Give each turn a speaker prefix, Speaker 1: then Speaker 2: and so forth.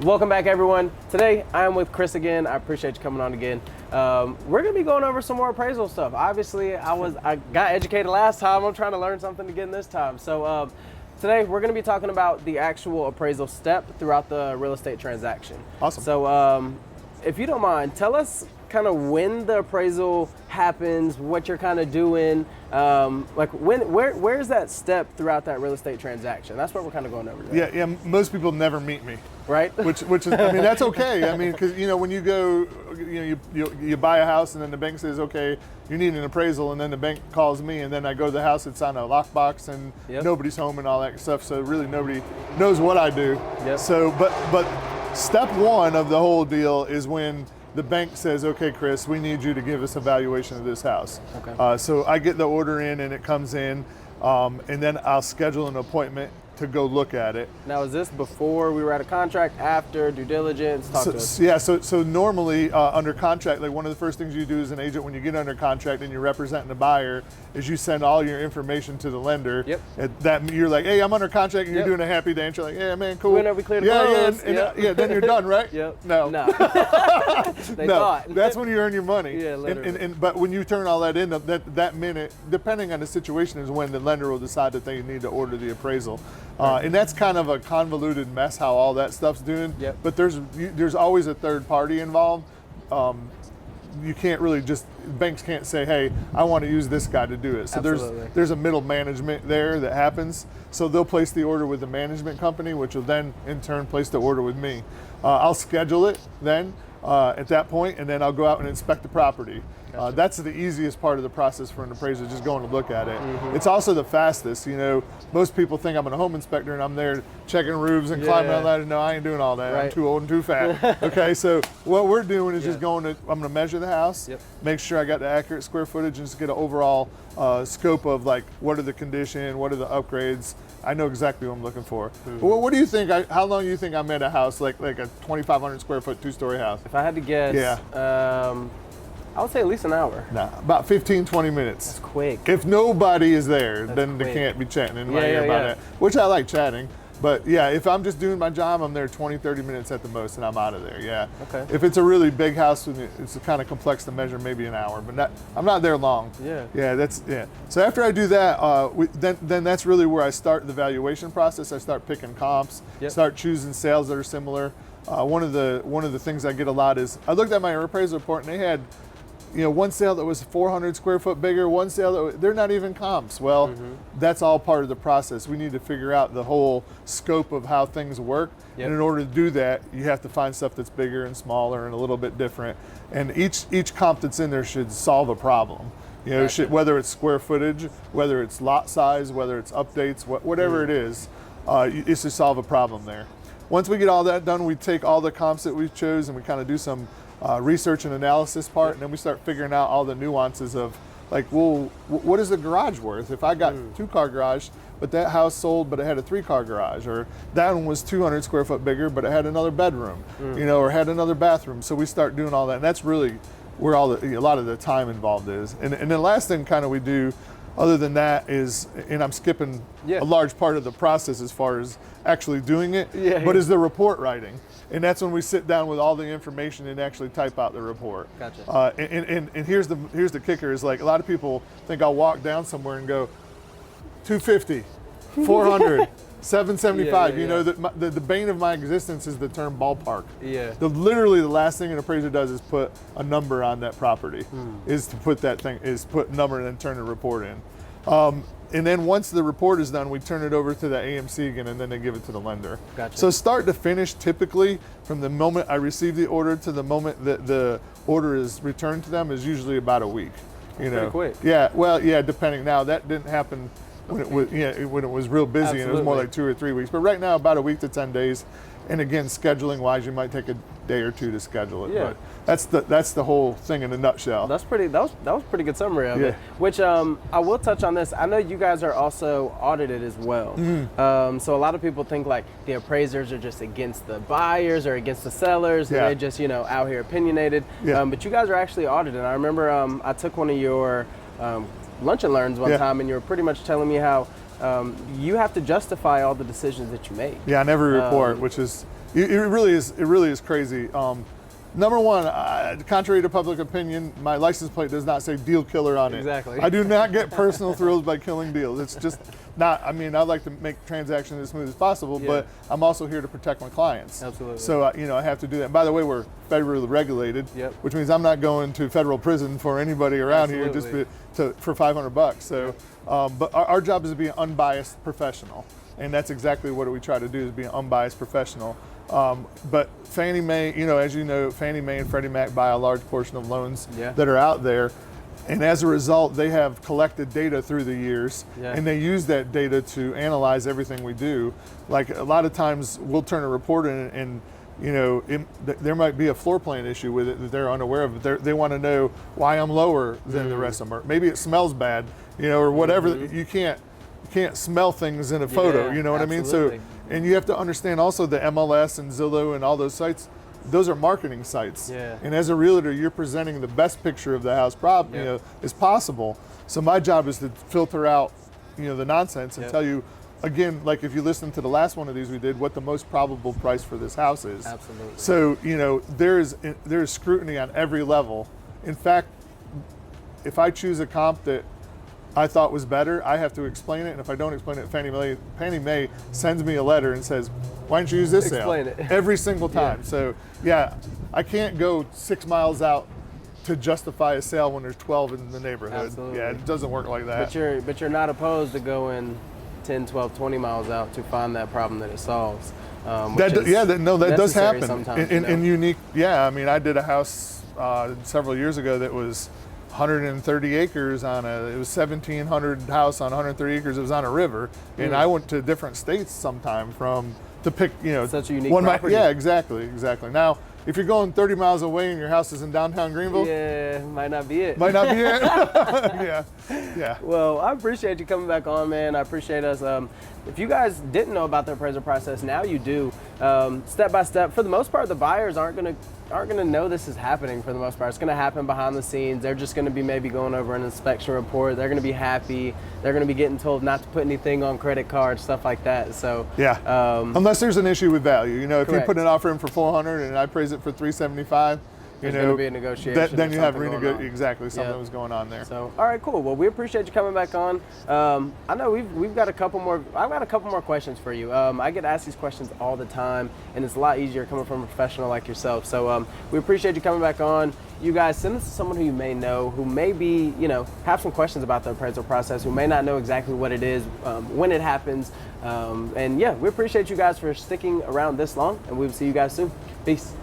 Speaker 1: Welcome back, everyone. Today, I'm with Chris again. I appreciate you coming on again. We're gonna be going over some more appraisal stuff. Obviously, I got educated last time. I'm trying to learn something again this time. So today, we're gonna be talking about the actual appraisal step throughout the real estate transaction.
Speaker 2: Awesome.
Speaker 1: So if you don't mind, tell us kind of when the appraisal happens, what you're kind of doing, where's that step throughout that real estate transaction? That's what we're kind of going over today.
Speaker 2: Yeah. Most people never meet me,
Speaker 1: right?
Speaker 2: Which is, I mean, that's okay. I mean, because when you go, you buy a house and then the bank says, okay, you need an appraisal, and then the bank calls me, and then I go to the house, it's on a lockbox, and nobody's home and all that stuff. So really, nobody knows what I do.
Speaker 1: Yep.
Speaker 2: So, but step one of the whole deal is when the bank says, okay, Chris, we need you to give us a valuation of this house.
Speaker 1: Okay.
Speaker 2: So I get the order in and it comes in, and then I'll schedule an appointment to go look at it.
Speaker 1: Now, is this before we were at a contract, after due diligence? Talk to us.
Speaker 2: Yeah, so normally under contract, like one of the first things you do as an agent when you get under contract and you're representing the buyer is you send all your information to the lender.
Speaker 1: Yep.
Speaker 2: That you're like, hey, I'm under contract, and you're doing a happy dance. You're like, yeah, man, cool.
Speaker 1: We cleared the close.
Speaker 2: Yeah, then you're done, right?
Speaker 1: Yep.
Speaker 2: No.
Speaker 1: They thought.
Speaker 2: That's when you earn your money.
Speaker 1: Yeah, literally.
Speaker 2: But when you turn all that in, that minute, depending on the situation, is when the lender will decide that they need to order the appraisal. And that's kind of a convoluted mess how all that stuff's doing.
Speaker 1: Yep.
Speaker 2: But there's always a third party involved. You can't really banks can't say, hey, I want to use this guy to do it. So there's a middle management there that happens. So they'll place the order with the management company, which will then in turn place the order with me. I'll schedule it then at that point, and then I'll go out and inspect the property.
Speaker 1: Gotcha.
Speaker 2: That's the easiest part of the process for an appraiser, just going to look at it.
Speaker 1: Mm-hmm.
Speaker 2: It's also the fastest. Most people think I'm a home inspector and I'm there checking roofs and climbing on ladders. No, I ain't doing all that.
Speaker 1: Right.
Speaker 2: I'm too old and too fat. Okay, so what we're doing is just I'm going to measure the house, make sure I got the accurate square footage, and just get an overall scope of like what are the condition, what are the upgrades. I know exactly what I'm looking for. Mm-hmm. What do you think? How long do you think I'm at a house like a 2,500 square foot 2-story house?
Speaker 1: If I had to guess, I would say at least an hour.
Speaker 2: Nah, about 15, 20 minutes.
Speaker 1: That's quick.
Speaker 2: If nobody is there, then
Speaker 1: quick.
Speaker 2: they can't be chatting in my ear about it, which I like chatting. But yeah, if I'm just doing my job, I'm there 20, 30 minutes at the most, and I'm out of there, yeah.
Speaker 1: Okay.
Speaker 2: If it's a really big house, it's kind of complex to measure, maybe an hour, but I'm not there long.
Speaker 1: Yeah.
Speaker 2: Yeah, So after I do that, then that's really where I start the valuation process. I start picking comps, start choosing sales that are similar. One of the things I get a lot is, I looked at my appraisal report and they had one sale that was 400 square foot bigger, one sale they're not even comps. Well, that's all part of the process. We need to figure out the whole scope of how things work. And in order to do that, you have to find stuff that's bigger and smaller and a little bit different. And each comp that's in there should solve a problem. Whether it's square footage, whether it's lot size, whether it's updates, whatever it is, it's to solve a problem there. Once we get all that done, we take all the comps that we've chosen and we kind of do some research and analysis part, and then we start figuring out all the nuances of like, well, what is the garage worth? If I got 2-car garage, but that house sold, but it had a 3-car garage, or that one was 200 square foot bigger, but it had another bedroom, or had another bathroom. So we start doing all that, and that's really where a lot of the time involved is. And the last thing kind of we do, other than that, is, and I'm skipping a large part of the process as far as actually doing it, but is the report writing. And that's when we sit down with all the information and actually type out the report.
Speaker 1: Gotcha.
Speaker 2: And here's the kicker is, like, a lot of people think I'll walk down somewhere and go 250, 400, 775. The bane of my existence is the term ballpark.
Speaker 1: Yeah.
Speaker 2: Literally the last thing an appraiser does is put a number on that property. Is to put a number and then turn the report in. And then once the report is done, we turn it over to the AMC again, and then they give it to the lender.
Speaker 1: Gotcha.
Speaker 2: So start to finish, typically, from the moment I receive the order to the moment that the order is returned to them is usually about a week.
Speaker 1: Pretty quick.
Speaker 2: Yeah, well, yeah, depending. Now, that didn't happen when it was real busy.
Speaker 1: Absolutely.
Speaker 2: And it was more like 2 or 3 weeks. But right now, about a week to 10 days. And again, scheduling-wise, you might take a day or two to schedule it.
Speaker 1: Yeah.
Speaker 2: But that's the whole thing in a nutshell.
Speaker 1: That was a pretty good summary of it. Which I will touch on this. I know you guys are also audited as well. So a lot of people think like the appraisers are just against the buyers or against the sellers, and they're just out here opinionated. But you guys are actually audited. I remember I took one of your lunch and learns one time, and you were pretty much telling me how you have to justify all the decisions that you make.
Speaker 2: Yeah, on every report, which is It really is. It really is crazy. Number one, contrary to public opinion, my license plate does not say deal killer on it.
Speaker 1: Exactly.
Speaker 2: I do not get personal thrills by killing deals. It's just not, I mean, I like to make transactions as smooth as possible, but I'm also here to protect my clients.
Speaker 1: Absolutely.
Speaker 2: So, I have to do that. And by the way, we're federally regulated, which means I'm not going to federal prison for anybody around here just for $500. So, but our job is to be an unbiased professional. And that's exactly what we try to do, is be an unbiased professional. But Fannie Mae, as you know, Fannie Mae and Freddie Mac buy a large portion of loans that are out there. And as a result, they have collected data through the years, and they use that data to analyze everything we do. Like a lot of times we'll turn a report in and there might be a floor plan issue with it that they're unaware of. They want to know why I'm lower than the rest of them. Or maybe it smells bad, or whatever. You can't smell things in a photo, you know what I mean? So, and you have to understand also the MLS and Zillow and all those sites, those are marketing sites. And as a realtor, you're presenting the best picture of the house as possible. So my job is to filter out, the nonsense and tell you, again, like if you listen to the last one of these we did, what the most probable price for this house is.
Speaker 1: Absolutely.
Speaker 2: So, there is scrutiny on every level. In fact, if I choose a comp that I thought was better, I have to explain it, and if I don't explain it, Fannie Mae sends me a letter and says, why don't you use this
Speaker 1: Explain
Speaker 2: sale?
Speaker 1: it.
Speaker 2: Every single time. So I can't go 6 miles out to justify a sale when there's 12 in the neighborhood.
Speaker 1: Absolutely.
Speaker 2: Yeah, it doesn't work like that.
Speaker 1: But you're not opposed to going 10, 12, 20 miles out to find that problem that it solves.
Speaker 2: That does happen. In unique, I mean, I did a house several years ago that was 130 acres it was 1,700 house on 130 acres. It was on a river, and I went to different states sometime to pick,
Speaker 1: such a unique property.
Speaker 2: Yeah, exactly. Now, if you're going 30 miles away and your house is in downtown Greenville,
Speaker 1: might not be it.
Speaker 2: Yeah.
Speaker 1: Well, I appreciate you coming back on, man. I appreciate us. If you guys didn't know about the appraisal process, now you do. Step by step. For the most part, the buyers aren't gonna know this is happening. For the most part, it's gonna happen behind the scenes. They're just gonna be maybe going over an inspection report. They're gonna be happy. They're gonna be getting told not to put anything on credit cards, stuff like that. So
Speaker 2: unless there's an issue with value, if
Speaker 1: correct.
Speaker 2: you put an offer in for 400 and I praise it for 375.
Speaker 1: There's going to be a negotiation.
Speaker 2: Then you have exactly something was going on there.
Speaker 1: So, all right, cool. Well, we appreciate you coming back on. I know we've got a couple more. I've got a couple more questions for you. I get asked these questions all the time, and it's a lot easier coming from a professional like yourself. So, we appreciate you coming back on. You guys, send this to someone who you may know, who may be, have some questions about the appraisal process, who may not know exactly what it is, when it happens. And we appreciate you guys for sticking around this long, and we'll see you guys soon. Peace.